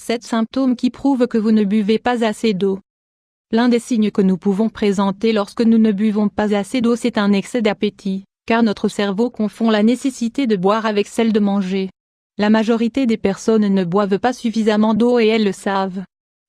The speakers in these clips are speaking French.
7 symptômes qui prouvent que vous ne buvez pas assez d'eau. L'un des signes que nous pouvons présenter lorsque nous ne buvons pas assez d'eau, c'est un excès d'appétit, car notre cerveau confond la nécessité de boire avec celle de manger. La majorité des personnes ne boivent pas suffisamment d'eau et elles le savent.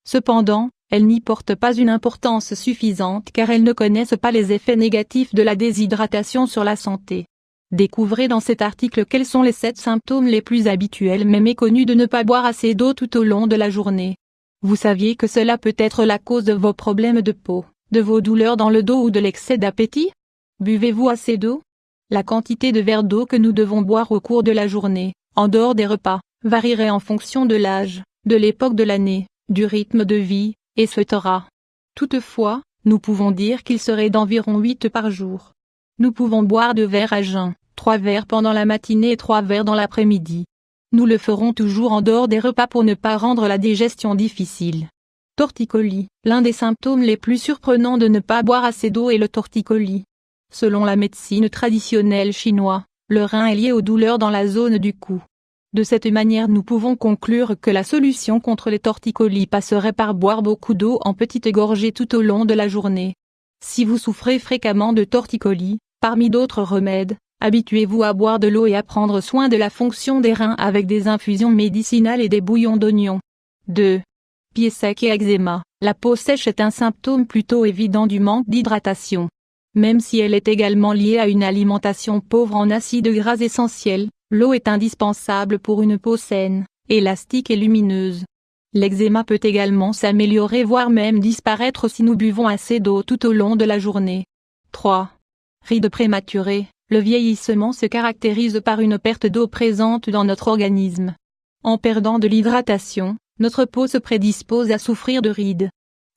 Cependant, elles n'y portent pas une importance suffisante car elles ne connaissent pas les effets négatifs de la déshydratation sur la santé. Découvrez dans cet article quels sont les 7 symptômes les plus habituels mais méconnus de ne pas boire assez d'eau tout au long de la journée. Vous saviez que cela peut être la cause de vos problèmes de peau, de vos douleurs dans le dos ou de l'excès d'appétit? Buvez-vous assez d'eau? La quantité de verres d'eau que nous devons boire au cours de la journée, en dehors des repas, varierait en fonction de l'âge, de l'époque de l'année, du rythme de vie, etc. Toutefois, nous pouvons dire qu'il serait d'environ 8 par jour. Nous pouvons boire 2 verres à jeun, 3 verres pendant la matinée et 3 verres dans l'après-midi. Nous le ferons toujours en dehors des repas pour ne pas rendre la digestion difficile. Torticolis. L'un des symptômes les plus surprenants de ne pas boire assez d'eau est le torticolis. Selon la médecine traditionnelle chinoise, le rein est lié aux douleurs dans la zone du cou. De cette manière nous pouvons conclure que la solution contre les torticolis passerait par boire beaucoup d'eau en petites gorgées tout au long de la journée. Si vous souffrez fréquemment de torticolis, parmi d'autres remèdes, habituez-vous à boire de l'eau et à prendre soin de la fonction des reins avec des infusions médicinales et des bouillons d'oignons. 2. Pieds secs et eczéma. La peau sèche est un symptôme plutôt évident du manque d'hydratation. Même si elle est également liée à une alimentation pauvre en acides gras essentiels, l'eau est indispensable pour une peau saine, élastique et lumineuse. L'eczéma peut également s'améliorer voire même disparaître si nous buvons assez d'eau tout au long de la journée. 3. Rides prématurées. Le vieillissement se caractérise par une perte d'eau présente dans notre organisme. En perdant de l'hydratation, notre peau se prédispose à souffrir de rides.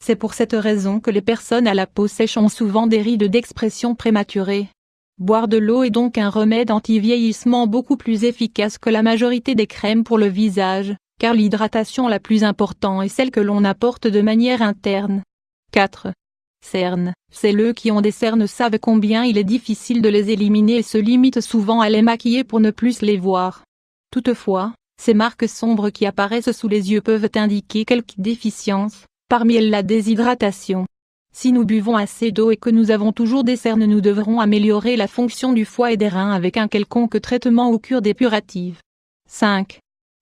C'est pour cette raison que les personnes à la peau sèche ont souvent des rides d'expression prématurée. Boire de l'eau est donc un remède anti-vieillissement beaucoup plus efficace que la majorité des crèmes pour le visage, car l'hydratation la plus importante est celle que l'on apporte de manière interne. 4. Cernes. Celles qui ont des cernes savent combien il est difficile de les éliminer et se limitent souvent à les maquiller pour ne plus les voir. Toutefois, ces marques sombres qui apparaissent sous les yeux peuvent indiquer quelque déficience, parmi elles la déshydratation. Si nous buvons assez d'eau et que nous avons toujours des cernes, nous devrons améliorer la fonction du foie et des reins avec un quelconque traitement ou cure dépurative. 5.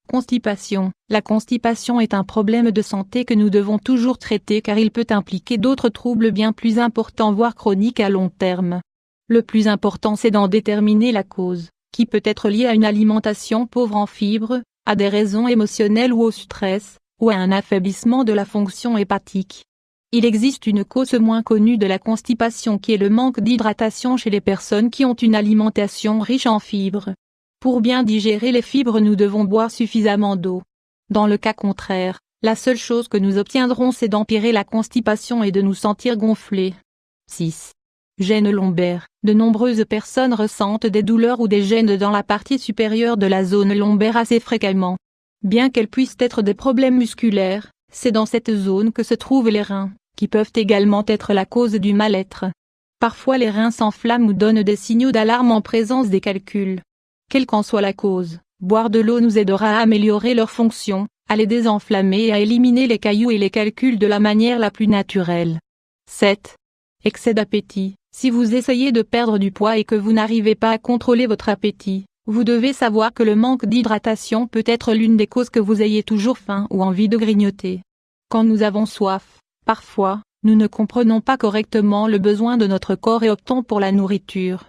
Constipation. La constipation est un problème de santé que nous devons toujours traiter car il peut impliquer d'autres troubles bien plus importants voire chroniques à long terme. Le plus important c'est d'en déterminer la cause, qui peut être liée à une alimentation pauvre en fibres, à des raisons émotionnelles ou au stress, ou à un affaiblissement de la fonction hépatique. Il existe une cause moins connue de la constipation qui est le manque d'hydratation chez les personnes qui ont une alimentation riche en fibres. Pour bien digérer les fibres, nous devons boire suffisamment d'eau. Dans le cas contraire, la seule chose que nous obtiendrons c'est d'empirer la constipation et de nous sentir gonflés. 6. Gêne lombaire. De nombreuses personnes ressentent des douleurs ou des gênes dans la partie supérieure de la zone lombaire assez fréquemment. Bien qu'elles puissent être des problèmes musculaires, c'est dans cette zone que se trouvent les reins, qui peuvent également être la cause du mal-être. Parfois les reins s'enflamment ou donnent des signaux d'alarme en présence des calculs. Quelle qu'en soit la cause, boire de l'eau nous aidera à améliorer leur fonction, à les désenflammer et à éliminer les cailloux et les calculs de la manière la plus naturelle. 7. Excès d'appétit. Si vous essayez de perdre du poids et que vous n'arrivez pas à contrôler votre appétit, vous devez savoir que le manque d'hydratation peut être l'une des causes que vous ayez toujours faim ou envie de grignoter. Quand nous avons soif, parfois, nous ne comprenons pas correctement le besoin de notre corps et optons pour la nourriture.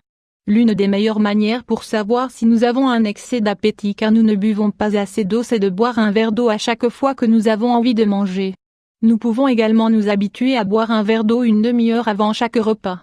L'une des meilleures manières pour savoir si nous avons un excès d'appétit car nous ne buvons pas assez d'eau c'est de boire un verre d'eau à chaque fois que nous avons envie de manger. Nous pouvons également nous habituer à boire un verre d'eau une demi-heure avant chaque repas.